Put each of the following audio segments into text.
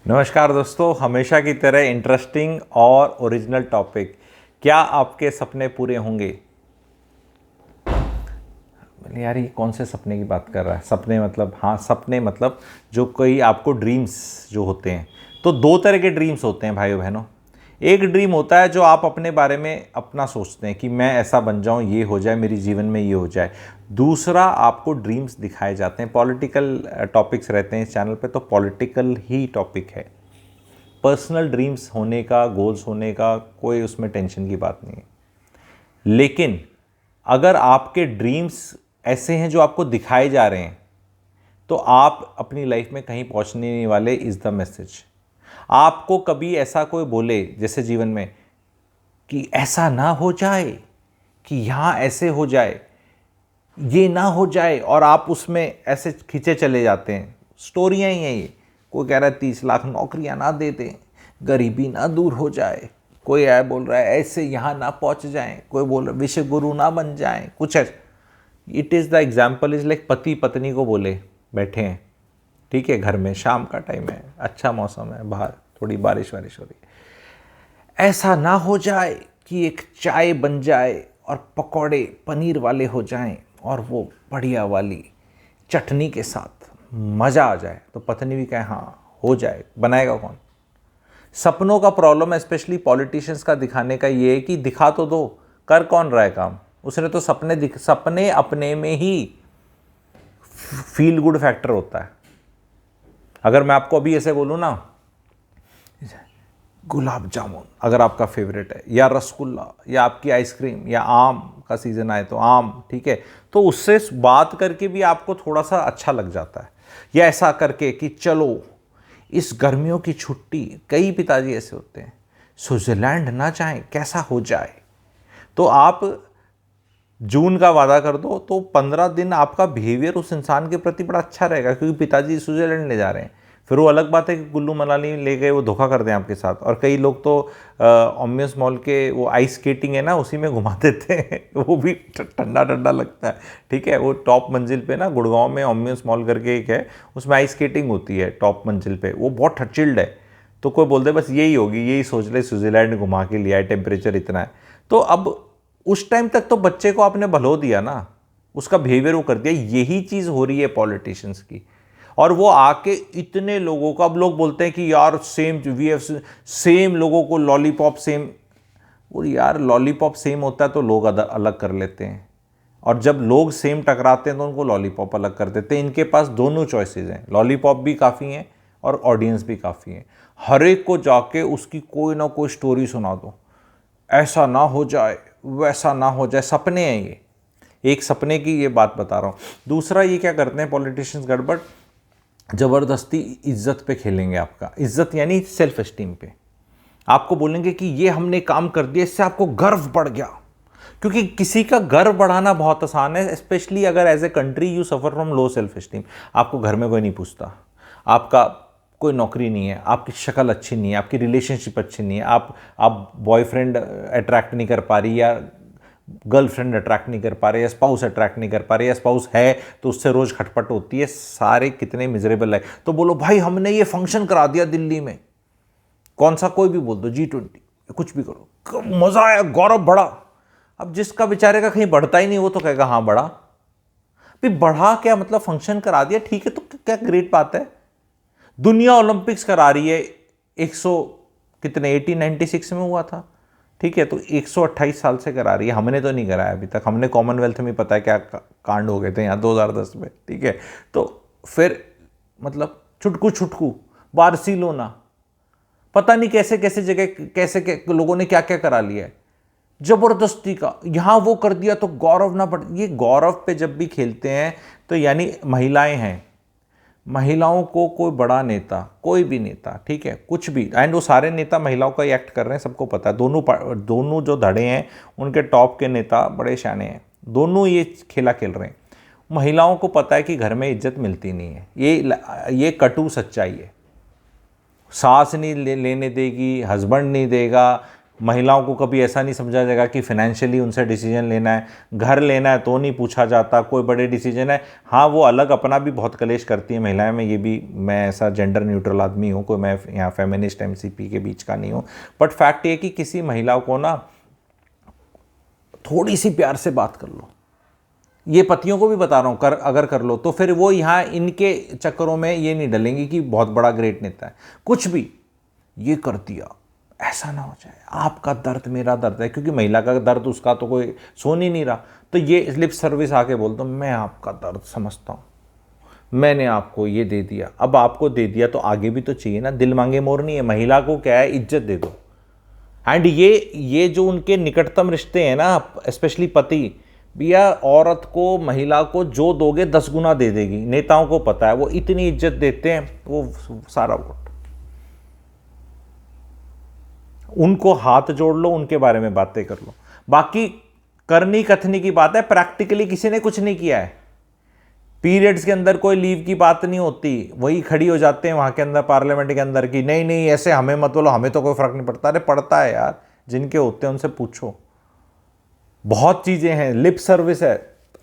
नमस्कार दोस्तों, हमेशा की तरह इंटरेस्टिंग और ओरिजिनल टॉपिक। क्या आपके सपने पूरे होंगे? यार ये कौन से सपने की बात कर रहा है? सपने मतलब, हाँ सपने मतलब जो कोई आपको ड्रीम्स जो होते हैं। तो दो तरह के ड्रीम्स होते हैं भाइयों बहनों। एक ड्रीम होता है जो आप अपने बारे में अपना सोचते हैं कि मैं ऐसा बन जाऊं, ये हो जाए, मेरी जीवन में ये हो जाए। दूसरा, आपको ड्रीम्स दिखाए जाते हैं। पॉलिटिकल टॉपिक्स रहते हैं इस चैनल पे, तो पॉलिटिकल ही टॉपिक है। पर्सनल ड्रीम्स होने का, गोल्स होने का कोई उसमें टेंशन की बात नहीं है। लेकिन अगर आपके ड्रीम्स ऐसे हैं जो आपको दिखाए जा रहे हैं, तो आप अपनी लाइफ में कहीं पहुंचने नहीं वाले। Is the message. आपको कभी ऐसा कोई बोले जैसे जीवन में कि ऐसा ना हो जाए, कि यहाँ ऐसे हो जाए, ये ना हो जाए, और आप उसमें ऐसे खींचे चले जाते हैं। स्टोरियाँ ही हैं ये। कोई कह रहा है 30 लाख नौकरियाँ ना दे दें, गरीबी ना दूर हो जाए। कोई आया बोल रहा है ऐसे यहाँ ना पहुँच जाएं। कोई बोल रहा है विश्व गुरु ना बन जाएं। कुछ है। It is the example is like पति पत्नी को बोले, बैठे हैं, ठीक है, घर में, शाम का टाइम है, अच्छा मौसम है, बाहर थोड़ी बारिश वारिश हो रही है। ऐसा ना हो जाए कि एक चाय बन जाए और पकौड़े पनीर वाले हो जाएं और वो बढ़िया वाली चटनी के साथ मज़ा आ जाए। तो पत्नी भी कहे हाँ हो जाए, बनाएगा कौन? सपनों का प्रॉब्लम है, स्पेशली पॉलिटिशियंस का दिखाने का ये है कि दिखा तो दो, कर कौन रहा है काम? उसने तो सपने अपने में ही फील गुड फैक्टर होता है। अगर मैं आपको अभी ऐसे बोलूँ ना, गुलाब जामुन अगर आपका फेवरेट है, या रसगुल्ला, या आपकी आइसक्रीम, या आम का सीज़न आए तो आम, ठीक है, तो उससे बात करके भी आपको थोड़ा सा अच्छा लग जाता है। या ऐसा करके कि चलो इस गर्मियों की छुट्टी, कई पिताजी ऐसे होते हैं, स्विट्ज़रलैंड ना जाएं, कैसा हो जाए। तो आप जून का वादा कर दो, तो 15 दिन आपका बिहेवियर उस इंसान के प्रति बड़ा अच्छा रहेगा, क्योंकि पिताजी स्विट्ज़रलैंड ले जा रहे हैं। फिर वो अलग बात है कि कुल्लू मनाली ले गए, वो धोखा कर दें आपके साथ। और कई लोग तो ओमियस मॉल के वो आइस स्केटिंग है ना, उसी में घुमा देते हैं। वो भी ठंडा ठंडा लगता है, ठीक है। वो टॉप मंजिल पे ना, गुड़गांव में ओमियस मॉल करके एक है, उसमें आइस स्केटिंग होती है टॉप मंजिल पे, वो बहुत चिल्ड है। तो कोई बोलते हैं बस यही होगी, यही सोच ले, स्विट्ज़रलैंड घुमा के लिया है, टेम्परेचर इतना है। तो अब उस टाइम तक तो बच्चे को आपने भलो दिया ना, उसका बिहेवियर वो कर दिया। यही चीज़ हो रही है पॉलिटिशियंस की। और वो आके इतने लोगों को, अब लोग बोलते हैं कि यार सेम वी हैव सेम, लोगों को लॉलीपॉप सेम। वो यार लॉलीपॉप सेम होता है तो लोग अलग कर लेते हैं, और जब लोग सेम टकराते हैं तो उनको लॉलीपॉप अलग कर देते हैं। इनके पास दोनों चॉइसेस हैं, लॉलीपॉप भी काफ़ी हैं और ऑडियंस भी काफ़ी हैं। हर एक को जाके उसकी कोई ना कोई स्टोरी सुना दो, ऐसा ना हो जाए, वैसा ना हो जाए। सपने हैं ये, एक सपने की ये बात बता रहा हूँ। दूसरा, ये क्या करते हैं पॉलिटिशियंस, गड़बड़, ज़बरदस्ती इज्जत पे खेलेंगे आपका। इज्जत यानी सेल्फ एस्टीम पे। आपको बोलेंगे कि ये हमने काम कर दिया, इससे आपको गर्व बढ़ गया। क्योंकि किसी का गर्व बढ़ाना बहुत आसान है, स्पेशली अगर as a country you suffer from low self esteem. आपको घर में कोई नहीं पूछता, आपका कोई नौकरी नहीं है, आपकी शक्ल अच्छी नहीं है, आपकी रिलेशनशिप अच्छी नहीं है, आप बॉयफ्रेंड अट्रैक्ट नहीं कर पा रही, या गर्लफ्रेंड अट्रैक्ट नहीं कर पा रहे, या स्पाउस अट्रैक्ट नहीं कर पा रहे, या स्पाउस है तो उससे रोज़ खटपट होती है, सारे कितने मिजरेबल है। तो बोलो भाई हमने ये फंक्शन करा दिया दिल्ली में, कौन सा, कोई भी बोल दो, G20, कुछ भी करो, मज़ा आया, गौरव बढ़ा। अब जिसका बेचारे का कहीं बढ़ता ही नहीं, वो तो कहेगा हाँ बढ़ा। भाई बढ़ा क्या मतलब, फंक्शन करा दिया, ठीक है, तो क्या ग्रेट बात है। दुनिया ओलंपिक्स करा रही है, 100 कितने 1896 में हुआ था, ठीक है, तो 128 साल से करा रही है। हमने तो नहीं कराया अभी तक, हमने कॉमनवेल्थ में पता है क्या कांड हो गए थे यहाँ 2010 में, ठीक है। तो फिर मतलब छुटकू छुटकू बार्सिलोना, पता नहीं कैसे कैसे जगह, कैसे लोगों ने क्या क्या करा लिया है, जबरदस्ती का। यहाँ वो कर दिया तो गौरव ना बढ़। ये गौरव पे जब भी खेलते हैं तो यानी महिलाएं हैं, महिलाओं को कोई बड़ा नेता, कोई भी नेता, ठीक है, कुछ भी, एंड वो सारे नेता महिलाओं का ही एक्ट कर रहे हैं, सबको पता है। दोनों जो धड़े हैं उनके टॉप के नेता बड़े शाने हैं, दोनों ये खेला खेल रहे हैं। महिलाओं को पता है कि घर में इज्जत मिलती नहीं है, ये कटु सच्चाई है। सास नहीं लेने देगी, हस्बैंड नहीं देगा, महिलाओं को कभी ऐसा नहीं समझा जाएगा कि फाइनेंशियली उनसे डिसीजन लेना है, घर लेना है तो नहीं पूछा जाता, कोई बड़े डिसीजन है। हाँ, वो अलग अपना भी बहुत कलेश करती है महिलाएं, मैं ये भी, मैं ऐसा जेंडर न्यूट्रल आदमी हूँ, कोई मैं यहाँ फेमिनिस्ट एमसीपी के बीच का नहीं हूँ, बट फैक्ट ये कि किसी महिला को ना थोड़ी सी प्यार से बात कर लो, ये पतियों को भी बता रहा हूँ, अगर कर लो तो फिर वो यहाँ इनके चक्करों में ये नहीं डलेंगी कि बहुत बड़ा ग्रेट नेता है, कुछ भी ये कर दिया, ऐसा ना हो जाए। आपका दर्द मेरा दर्द है, क्योंकि महिला का दर्द उसका तो कोई सुन ही नहीं रहा, तो ये लिप सर्विस आके बोल दो मैं आपका दर्द समझता हूँ, मैंने आपको ये दे दिया। अब आपको दे दिया तो आगे भी तो चाहिए ना, दिल मांगे मोर नहीं है। महिला को क्या है, इज्जत दे दो। एंड ये जो उनके निकटतम रिश्ते हैं ना, स्पेशली पति, भैया औरत को, महिला को जो दोगे 10 गुना दे देगी। नेताओं को पता है, वो इतनी इज्जत देते हैं, वो सारा वोट। उनको हाथ जोड़ लो, उनके बारे में बातें कर लो। बाकी करनी कथनी की बात है, प्रैक्टिकली किसी ने कुछ नहीं किया है। पीरियड्स के अंदर कोई लीव की बात नहीं होती, वही खड़ी हो जाते हैं वहां के अंदर, पार्लियामेंट के अंदर की नहीं नहीं ऐसे हमें मत बोलो, हमें तो कोई फर्क नहीं पड़ता। अरे पड़ता है यार, जिनके होते हैं उनसे पूछो। बहुत चीजें हैं, लिप सर्विस है,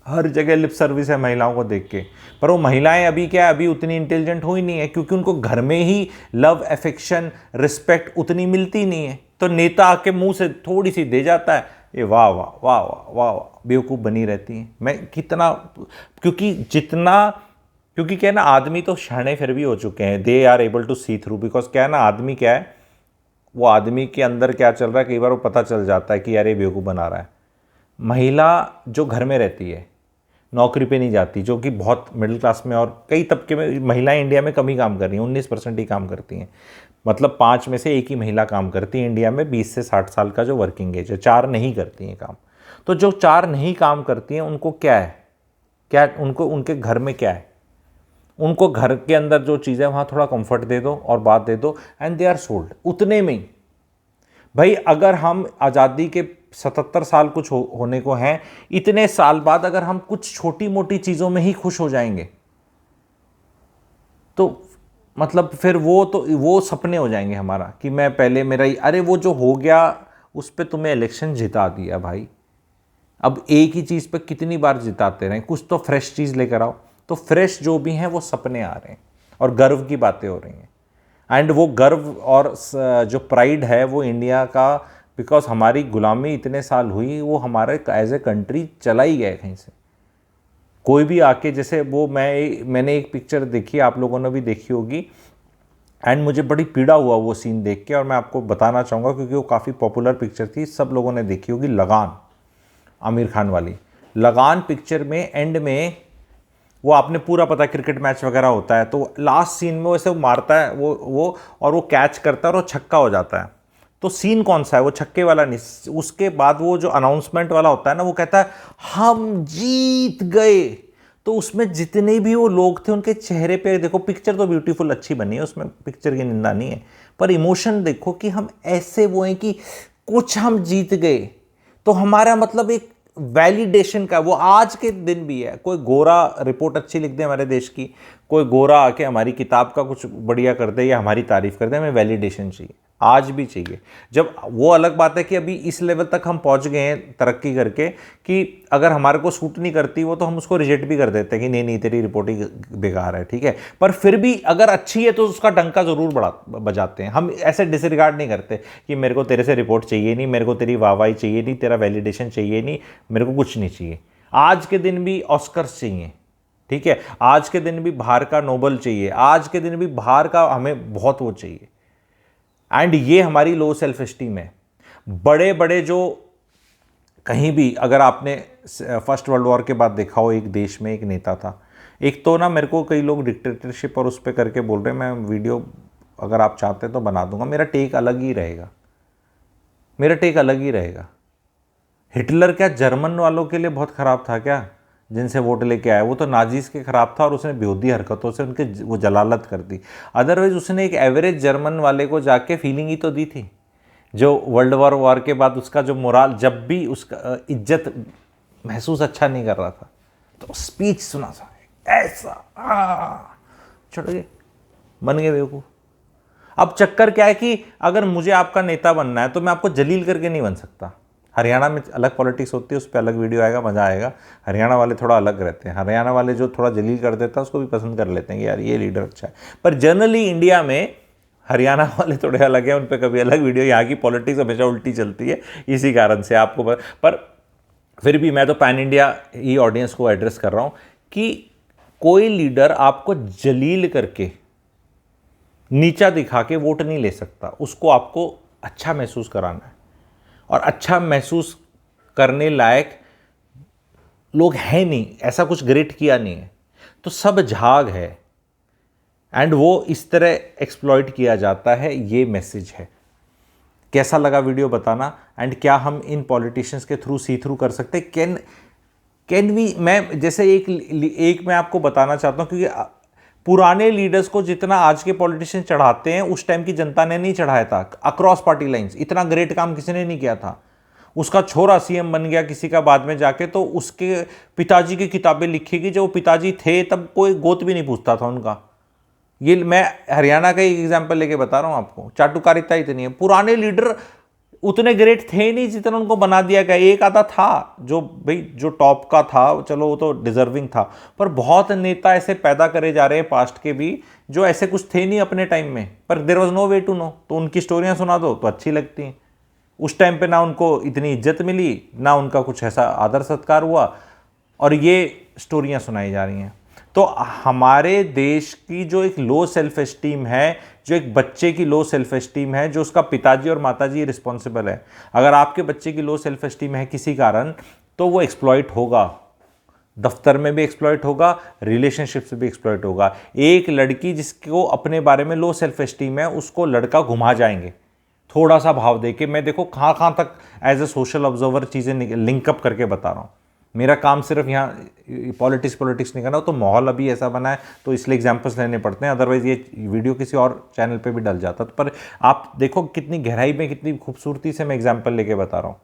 हर जगह लिप सर्विस है महिलाओं को देख के। पर वो महिलाएं अभी क्या है, अभी उतनी इंटेलिजेंट हुई नहीं है, क्योंकि उनको घर में ही लव, अफेक्शन, रिस्पेक्ट उतनी मिलती नहीं है। तो नेता आके मुंह से थोड़ी सी दे जाता है, ये वाह वाह वाह वाह वाह वाह, बेवकूफ़ बनी रहती हैं। मैं कितना, क्योंकि क्या है ना, आदमी तो शाणे फिर भी हो चुके हैं, they are able to see through. Because क्या है ना, आदमी क्या है, वो आदमी के अंदर क्या चल रहा है, कई बार वो पता चल जाता है कि यार ये बेवकूफ़ बना रहा है। महिला जो घर में रहती है, नौकरी पे नहीं जाती, जो कि बहुत मिडिल क्लास में और कई तबके में महिलाएं इंडिया में कम ही काम कर रही हैं, 19% ही काम करती हैं। मतलब 5 में से 1 ही महिला काम करती है इंडिया में 20 से 60 साल का जो वर्किंग एज है, 4 नहीं करती हैं काम। तो जो 4 नहीं काम करती हैं उनको क्या है, क्या उनको, उनके घर में क्या है, उनको घर के अंदर जो चीज़ है वहाँ थोड़ा कंफर्ट दे दो और बात दे दो, एंड दे आर सोल्ड उतने में ही। भाई अगर हम आज़ादी के 77 साल कुछ होने को हैं, इतने साल बाद अगर हम कुछ छोटी मोटी चीज़ों में ही खुश हो जाएंगे तो मतलब फिर वो सपने हो जाएंगे हमारा कि मैं पहले मेरा ही, अरे वो जो हो गया उस पर तुम्हें इलेक्शन जिता दिया भाई, अब एक ही चीज़ पे कितनी बार जिताते रहें, कुछ तो फ्रेश चीज़ लेकर आओ। तो फ्रेश जो भी हैं वो सपने आ रहे हैं और गर्व की बातें हो रही हैं। एंड वो गर्व और जो प्राइड है वो इंडिया का, बिकॉज हमारी गुलामी इतने साल हुई, वो हमारे एज ए कंट्री चला ही गया कहीं से। कोई भी आके, जैसे वो मैंने एक पिक्चर देखी, आप लोगों ने भी देखी होगी, एंड मुझे बड़ी पीड़ा हुआ वो सीन देख के, और मैं आपको बताना चाहूँगा क्योंकि वो काफ़ी पॉपुलर पिक्चर थी, सब लोगों ने देखी होगी, लगान, आमिर खान वाली। लगान पिक्चर में एंड में वो आपने पूरा पता, क्रिकेट मैच वगैरह होता है तो लास्ट सीन में वैसे वो मारता है वो और वो कैच करता है और वो छक्का हो जाता है। तो सीन कौन सा है, वो छक्के वाला नहीं, उसके बाद वो जो अनाउंसमेंट वाला होता है ना, वो कहता है हम जीत गए। तो उसमें जितने भी वो लोग थे उनके चेहरे पे देखो, पिक्चर तो ब्यूटीफुल अच्छी बनी है, उसमें पिक्चर की निंदा नहीं है, पर इमोशन देखो कि हम ऐसे वो हैं कि कुछ हम जीत गए। तो हमारा मतलब एक वैलिडेशन का, वो आज के दिन भी है। कोई गोरा रिपोर्ट अच्छी लिख दे हमारे देश की, कोई गोरा आके हमारी किताब का कुछ बढ़िया कर दे या हमारी तारीफ कर दे, हमें वैलिडेशन चाहिए, आज भी चाहिए। जब वो अलग बात है कि अभी इस लेवल तक हम पहुंच गए हैं तरक्की करके कि अगर हमारे को सूट नहीं करती वो तो हम उसको रिजेक्ट भी कर देते हैं कि नहीं नहीं तेरी रिपोर्ट ही बेकार है, ठीक है। पर फिर भी अगर अच्छी है तो उसका डंका ज़रूर बजाते हैं। हम ऐसे डिसरिगार्ड नहीं करते कि मेरे को तेरे से रिपोर्ट चाहिए नहीं, मेरे को तेरी वाहवाही चाहिए नहीं, तेरा वैलिडेशन चाहिए नहीं, मेरे को कुछ नहीं चाहिए। आज के दिन भी ऑस्कर्स चाहिए, ठीक है, आज के दिन भी बाहर का नोबल चाहिए, आज के दिन भी बाहर का हमें बहुत वो चाहिए। एंड ये हमारी लो सेल्फ एस्टीम है। बड़े बड़े जो कहीं भी, अगर आपने फर्स्ट वर्ल्ड वॉर के बाद देखा हो, एक देश में एक नेता था, एक तो ना मेरे को कई लोग डिक्टेटरशिप और उस पर करके बोल रहे हैं, मैं वीडियो अगर आप चाहते हैं तो बना दूंगा, मेरा टेक अलग ही रहेगा, मेरा टेक अलग ही रहेगा। हिटलर क्या जर्मन वालों के लिए बहुत ख़राब था क्या, जिनसे वोट लेके आया? वो तो नाजीज के ख़राब था और उसने बेहूदी हरकतों से उनके वो जलालत कर दी। अदरवाइज उसने एक एवरेज जर्मन वाले को जाके फीलिंग ही तो दी थी, जो वर्ल्ड वॉर के बाद उसका जो मोराल, जब भी उसका इज्जत महसूस अच्छा नहीं कर रहा था तो स्पीच सुना था ऐसा, छोड़ गए, बन गए बेवकूफ़। अब चक्कर क्या है कि अगर मुझे आपका नेता बनना है तो मैं आपको जलील करके नहीं बन सकता। हरियाणा में अलग पॉलिटिक्स होती है, उस पर अलग वीडियो आएगा, मज़ा आएगा। हरियाणा वाले थोड़ा अलग रहते हैं, हरियाणा वाले जो थोड़ा जलील कर देता है उसको भी पसंद कर लेते हैं कि यार ये लीडर अच्छा है। पर जनरली इंडिया में हरियाणा वाले थोड़े अलग हैं, उन पर कभी अलग वीडियो। यहाँ की पॉलिटिक्स हमेशा उल्टी चलती है, इसी कारण से आपको पर फिर भी मैं तो पैन इंडिया ही ऑडियंस को एड्रेस कर रहा हूँ कि कोई लीडर आपको जलील करके, नीचा दिखा के वोट नहीं ले सकता। उसको आपको अच्छा महसूस कराना है, और अच्छा महसूस करने लायक लोग हैं नहीं, ऐसा कुछ ग्रेट किया नहीं है, तो सब झाग है एंड वो इस तरह एक्सप्लॉइट किया जाता है। ये मैसेज है। कैसा लगा वीडियो बताना, एंड क्या हम इन पॉलिटिशियंस के थ्रू सी थ्रू कर सकते हैं? कैन वी, मैं जैसे एक मैं आपको बताना चाहता हूँ, क्योंकि पुराने लीडर्स को जितना आज के पॉलिटिशियन चढ़ाते हैं उस टाइम की जनता ने नहीं चढ़ाया था। अक्रॉस पार्टी लाइंस इतना ग्रेट काम किसी ने नहीं किया था। उसका छोरा सीएम बन गया किसी का बाद में जाके, तो उसके पिताजी की किताबें लिखेगी, जब वो पिताजी थे तब कोई गोत भी नहीं पूछता था उनका। ये मैं हरियाणा का एक एग्जाम्पल लेके बता रहा हूँ आपको। चाटुकारिता इतनी है, पुराने लीडर उतने ग्रेट थे नहीं जितना उनको बना दिया गया। एक आधा था जो भाई जो टॉप का था, चलो वो तो डिजर्विंग था, पर बहुत नेता ऐसे पैदा करे जा रहे हैं पास्ट के भी जो ऐसे कुछ थे नहीं अपने टाइम में, पर there was no way to know. तो उनकी स्टोरियां सुना दो तो अच्छी लगती हैं। उस टाइम पे ना उनको इतनी इज्जत मिली, ना उनका कुछ ऐसा आदर सत्कार हुआ, और ये स्टोरियां सुनाई जा रही हैं। तो हमारे देश की जो एक लो सेल्फ एस्टीम है, जो एक बच्चे की लो सेल्फ एस्टीम है, जो उसका पिताजी और माताजी रिस्पॉन्सिबल है। अगर आपके बच्चे की लो सेल्फ एस्टीम है किसी कारण, तो वो एक्सप्लॉइट होगा, दफ्तर में भी एक्सप्लॉइट होगा, रिलेशनशिप से भी एक्सप्लॉइट होगा। एक लड़की जिसको अपने बारे में लो सेल्फ एस्टीम है, उसको लड़का घुमा जाएंगे थोड़ा सा भाव देके। मैं देखो कहाँ तक एज ए सोशल ऑब्जर्वर चीज़ें लिंकअप करके बता रहा हूँ। मेरा काम सिर्फ यहाँ पॉलिटिक्स नहीं करना, तो माहौल अभी ऐसा बना है तो इसलिए एग्जांपल्स लेने पड़ते हैं, अदरवाइज ये वीडियो किसी और चैनल पे भी डल जाता। पर आप देखो कितनी गहराई में, कितनी खूबसूरती से मैं एग्जांपल लेके बता रहा हूँ।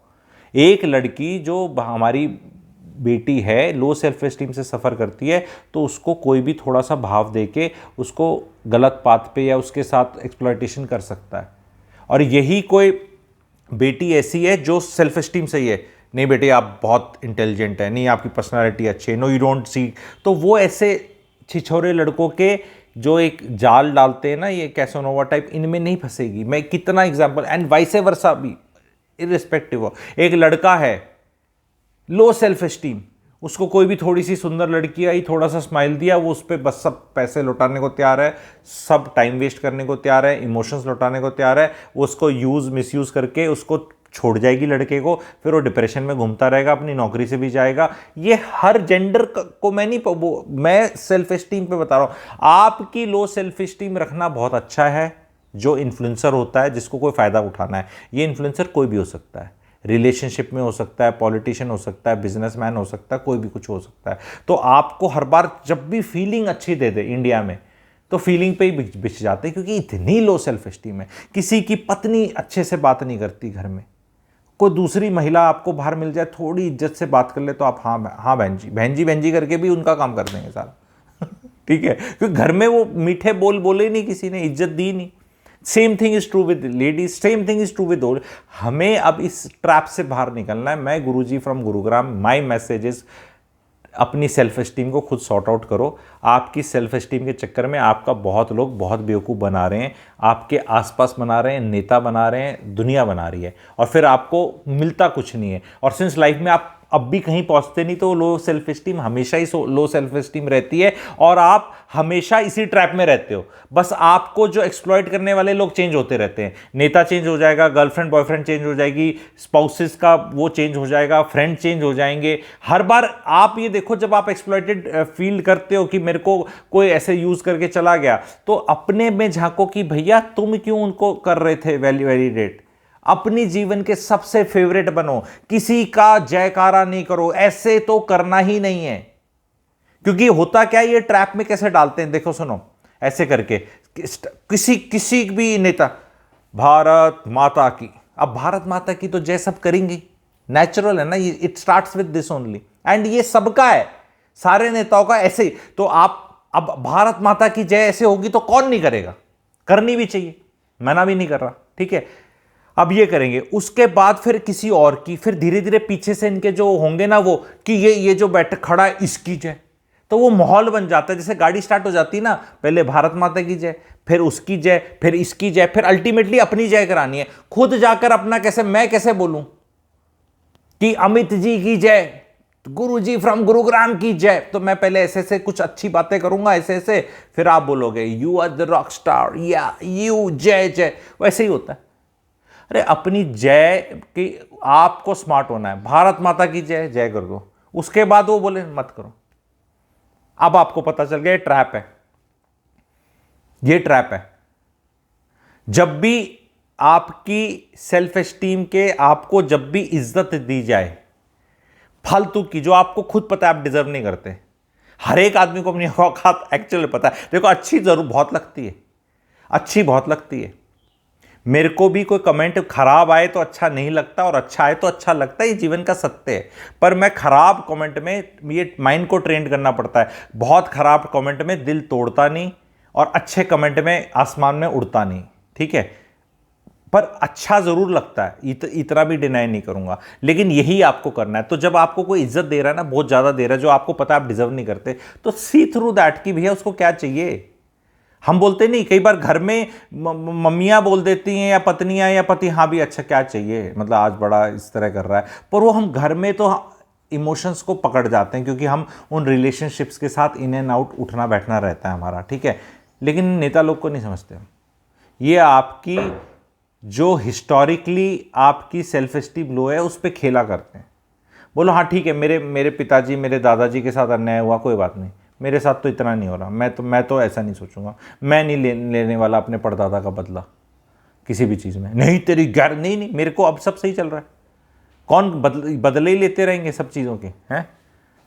एक लड़की जो हमारी बेटी है, लो सेल्फ एस्टीम से सफ़र करती है, तो उसको कोई भी थोड़ा सा भाव दे के उसको गलत पाथ पे या उसके साथ एक्सप्लॉयटेशन कर सकता है। और यही कोई बेटी ऐसी है जो सेल्फ एस्टीम सही है, नहीं बेटे आप बहुत इंटेलिजेंट है, नहीं आपकी पर्सनालिटी अच्छी है, नो यू डोंट सी, तो वो ऐसे छिछोरे लड़कों के जो एक जाल डालते हैं ना, ये कैसोनोवा टाइप, इनमें नहीं फंसेगी। मैं कितना एग्जांपल, एंड वाइस वर्सा भी, इररिस्पेक्टिव ऑफ। एक लड़का है लो सेल्फ एस्टीम, उसको कोई भी थोड़ी सी सुंदर लड़की आई, थोड़ा सा स्माइल दिया, वो उस पर बस सब पैसे लौटाने को तैयार है, सब टाइम वेस्ट करने को तैयार है, इमोशंस लौटाने को तैयार है। वो उसको यूज़ मिसयूज़ करके उसको छोड़ जाएगी लड़के को, फिर वो डिप्रेशन में घूमता रहेगा, अपनी नौकरी से भी जाएगा। ये हर जेंडर को मैं सेल्फ एस्टीम पे बता रहा हूँ। आपकी लो सेल्फ एस्टीम रखना बहुत अच्छा है। जो इन्फ्लुएंसर होता है जिसको कोई फ़ायदा उठाना है, ये इन्फ्लुएंसर कोई भी हो सकता है, रिलेशनशिप में हो सकता है, पॉलिटिशियन हो सकता है, बिजनेसमैन हो सकता है, कोई भी कुछ हो सकता है। तो आपको हर बार जब भी फीलिंग अच्छी दे दे इंडिया में, तो फीलिंग पे ही बिछ जाते हैं, क्योंकि इतनी लो सेल्फ एस्टीम है। किसी की पत्नी अच्छे से बात नहीं करती घर में, कोई दूसरी महिला आपको बाहर मिल जाए, थोड़ी इज्जत से बात कर ले तो आप हाँ बहन जी करके भी उनका काम कर देंगे सारा ठीक है, क्योंकि घर में वो मीठे बोल बोले नहीं, किसी ने इज्जत दी नहीं। Same thing is true with ladies, same thing is true with old. हमें अब इस ट्रैप से बाहर निकलना है। मैं Guruji from Gurugram, my message is अपनी सेल्फ एस्टीम को खुद सॉर्ट आउट करो। आपकी सेल्फ एस्टीम के चक्कर में आपका बहुत लोग बहुत बेवकूफ़ बना रहे हैं, आपके आसपास बना रहे हैं, नेता बना रहे हैं, दुनिया बना रही है, और फिर आपको मिलता कुछ नहीं है। और सिंस लाइफ में आप अब भी कहीं पहुंचते नहीं, तो लो सेल्फ एस्टीम हमेशा ही लो सेल्फ एस्टीम रहती है, और आप हमेशा इसी ट्रैप में रहते हो। बस आपको जो एक्सप्लॉइट करने वाले लोग चेंज होते रहते हैं। नेता चेंज हो जाएगा, गर्लफ्रेंड बॉयफ्रेंड चेंज हो जाएगी, स्पाउसेस का वो चेंज हो जाएगा, फ्रेंड चेंज हो जाएंगे। हर बार आप ये देखो, जब आप एक्सप्लॉइटेड फील करते हो कि मेरे को कोई ऐसे यूज करके चला गया, तो अपने में झांको कि भैया तुम क्यों उनको कर रहे थे वैलिडेट। अपनी जीवन के सबसे फेवरेट बनो, किसी का जयकारा नहीं करो, ऐसे तो करना ही नहीं है। क्योंकि होता क्या है, ये ट्रैप में कैसे डालते हैं, देखो सुनो, ऐसे करके किसी भी नेता, भारत माता की, अब भारत माता की तो जय सब करेंगी, नेचुरल है ना, it starts with this only, and ये सबका है, सारे नेताओं का ऐसे ही। तो आप अब भारत माता की जय ऐसे होगी तो कौन नहीं करेगा, करनी भी चाहिए। मना भी नहीं कर रहा, ठीक है। अब ये करेंगे, उसके बाद फिर किसी और की, फिर धीरे धीरे पीछे से इनके जो होंगे ना वो कि ये जो बैठ खड़ा है इसकी जय, तो वो माहौल बन जाता है। जैसे गाड़ी स्टार्ट हो जाती है ना, पहले भारत माता की जय, फिर उसकी जय, फिर इसकी जय, फिर अल्टीमेटली अपनी जय करानी है। खुद जाकर अपना मैं कैसे बोलूं कि अमित जी की जय, गुरु जी फ्रॉम गुरुग्राम की जय, तो मैं पहले ऐसे ऐसे कुछ अच्छी बातें करूंगा ऐसे ऐसे, फिर आप बोलोगे you are the rock star या यू जय जय, वैसे ही होता है। अरे अपनी जय की, आपको स्मार्ट होना है, भारत माता की जय जय कर दो, उसके बाद वो बोले मत करो। अब आपको पता चल गया ये ट्रैप है, ये ट्रैप है। जब भी आपकी सेल्फ एस्टीम के, आपको जब भी इज्जत दी जाए फालतू की, जो आपको खुद पता है आप डिजर्व नहीं करते, हर एक आदमी को अपनी औकात एक्चुअली पता है। देखो अच्छी जरूर बहुत लगती है, अच्छी बहुत लगती है, मेरे को भी कोई कमेंट खराब आए तो अच्छा नहीं लगता और अच्छा आए तो अच्छा लगता है, ये जीवन का सत्य है। पर मैं खराब कमेंट में, ये माइंड को ट्रेन करना पड़ता है, बहुत खराब कमेंट में दिल तोड़ता नहीं और अच्छे कमेंट में आसमान में उड़ता नहीं, ठीक है। पर अच्छा जरूर लगता है, इतना भी डिनाई नहीं करूंगा, लेकिन यही आपको करना है। तो जब आपको कोई इज्जत दे रहा है ना, बहुत ज्यादा दे रहा है, जो आपको पता है आप डिजर्व नहीं करते, तो सी थ्रू दैट कि भैया उसको क्या चाहिए। हम बोलते नहीं, कई बार घर में मम्मियां बोल देती हैं या पत्नियां या पति, हाँ भी अच्छा क्या चाहिए, मतलब आज बड़ा इस तरह कर रहा है, पर वो हम घर में तो इमोशंस को पकड़ जाते हैं, क्योंकि हम उन रिलेशनशिप्स के साथ इन एंड आउट उठना बैठना रहता है हमारा, ठीक है। लेकिन नेता लोग को नहीं समझते, ये आपकी जो हिस्टोरिकली आपकी सेल्फ एस्टीम लो है उस पर खेला करते हैं। बोलो हाँ ठीक है, मेरे पिताजी मेरे दादाजी के साथ अन्याय हुआ, कोई बात नहीं, मेरे साथ तो इतना नहीं हो रहा, मैं तो ऐसा नहीं सोचूंगा, मैं नहीं लेने वाला अपने परदादा का बदला किसी भी चीज़ में, नहीं तेरी गैर नहीं, मेरे को अब सब सही चल रहा है। कौन बदले ही लेते रहेंगे सब चीज़ों के, हैं?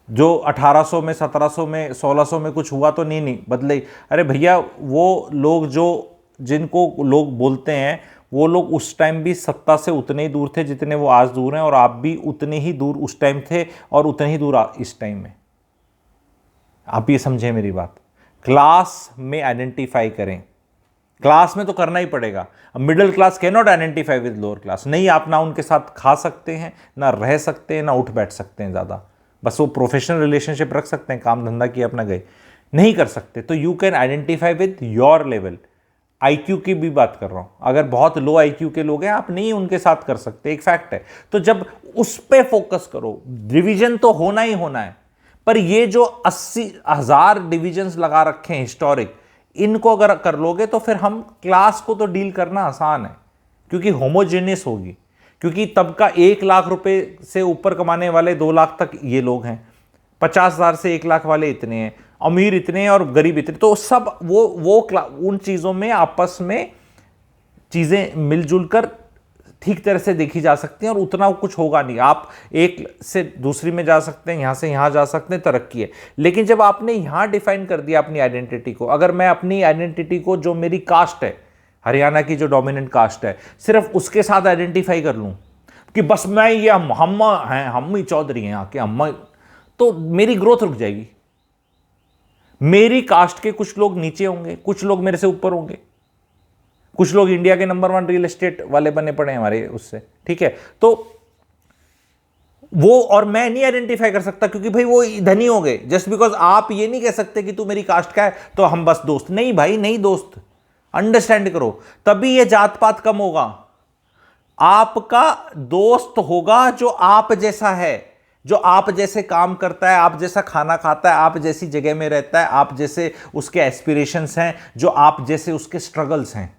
जो 1800 में 1700 में 1600 में कुछ हुआ तो नहीं बदले ही। अरे भैया वो लोग जो जिनको लोग बोलते हैं, वो लोग उस टाइम भी सत्ता से उतने ही दूर थे जितने वो आज दूर हैं, और आप भी उतने ही दूर उस टाइम थे और उतने ही दूर इस टाइम में। आप ये समझें मेरी बात, क्लास में आइडेंटिफाई करें, क्लास में तो करना ही पड़ेगा। Middle class can not identify with lower class, नहीं, आप ना उनके साथ खा सकते हैं, ना रह सकते हैं, ना उठ बैठ सकते हैं ज़्यादा, बस वो प्रोफेशनल रिलेशनशिप रख सकते हैं, काम धंधा किया अपना गए, नहीं कर सकते। तो you can identify with your level. IQ की भी बात कर रहा हूं, अगर बहुत लो आईक्यू के लोग हैं आप नहीं उनके साथ कर सकते, एक फैक्ट है। तो जब उस पे फोकस करो, डिवीजन तो होना ही होना है, पर ये जो 80,000 डिविजन्स लगा रखे हैं हिस्टोरिक, इनको अगर कर लोगे तो फिर हम क्लास को तो डील करना आसान है, क्योंकि होमोजेनियस होगी, क्योंकि तब का 1 लाख रुपए से ऊपर कमाने वाले 2 लाख तक ये लोग हैं, 50,000 से 1 लाख वाले इतने हैं, अमीर इतने हैं और गरीब इतने, तो सब वो उन चीज़ों में आपस में चीज़ें मिलजुल कर ठीक तरह से देखी जा सकती हैं, और उतना कुछ होगा नहीं। आप एक से दूसरी में जा सकते हैं, यहाँ से यहाँ जा सकते हैं, तरक्की है। लेकिन जब आपने यहाँ डिफाइन कर दिया अपनी आइडेंटिटी को, अगर मैं अपनी आइडेंटिटी को, जो मेरी कास्ट है, हरियाणा की जो डोमिनेंट कास्ट है, सिर्फ उसके साथ आइडेंटिफाई कर लूँ कि बस मैं ये हम हैं, हम ही चौधरी हैं आके, हम, तो मेरी ग्रोथ रुक जाएगी। मेरी कास्ट के कुछ लोग नीचे होंगे, कुछ लोग मेरे से ऊपर होंगे, कुछ लोग इंडिया के नंबर 1 रियल एस्टेट वाले बने पड़े हैं हमारे उससे, ठीक है। तो वो और मैं नहीं आइडेंटिफाई कर सकता, क्योंकि भाई वो धनी हो गए। जस्ट बिकॉज आप ये नहीं कह सकते कि तू मेरी कास्ट का है तो हम बस दोस्त, नहीं भाई, नहीं दोस्त, अंडरस्टैंड करो, तभी ये जात पात कम होगा। आपका दोस्त होगा जो आप जैसा है, जो आप जैसे काम करता है, आप जैसा खाना खाता है, आप जैसी जगह में रहता है, आप जैसे उसके एस्पिरेशंस हैं, जो आप जैसे उसके स्ट्रगल्स हैं,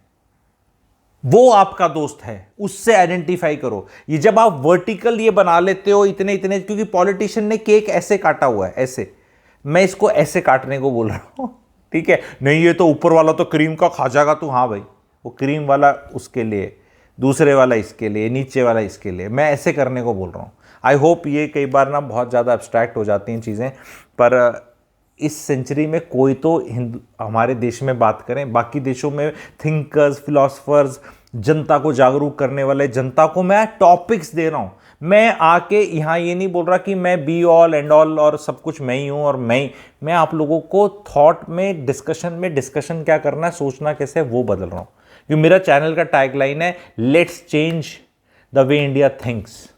वो आपका दोस्त है, उससे आइडेंटिफाई करो। ये जब आप वर्टिकल ये बना लेते हो इतने इतने, क्योंकि पॉलिटिशियन ने केक ऐसे काटा हुआ है, ऐसे, मैं इसको ऐसे काटने को बोल रहा हूं, ठीक है। नहीं ये तो ऊपर वाला तो क्रीम का खा जाएगा तू, हाँ भाई, वो क्रीम वाला उसके लिए, दूसरे वाला इसके लिए, नीचे वाला इसके लिए, मैं ऐसे करने को बोल रहा हूं। आई होप ये कई बार ना बहुत ज़्यादा एब्स्ट्रैक्ट हो जाती हैं चीज़ें, पर इस सेंचुरी में कोई तो हमारे देश में बात करें। बाकी देशों में थिंकर्स, फिलोसफर्स, जनता को जागरूक करने वाले, जनता को मैं टॉपिक्स दे रहा हूँ। मैं आके यहाँ ये नहीं बोल रहा कि मैं बी ऑल एंड ऑल और सब कुछ मैं ही हूँ, और मैं आप लोगों को थॉट में, डिस्कशन क्या करना है, सोचना कैसे है, वो बदल रहा हूँ। ये मेरा चैनल का टैगलाइन है, let's change the way India thinks.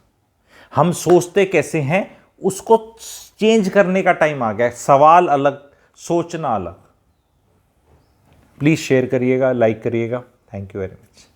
हम सोचते कैसे हैं उसको चेंज करने का टाइम आ गया है। सवाल अलग, सोचना अलग। प्लीज शेयर करिएगा, लाइक करिएगा। Thank you very much.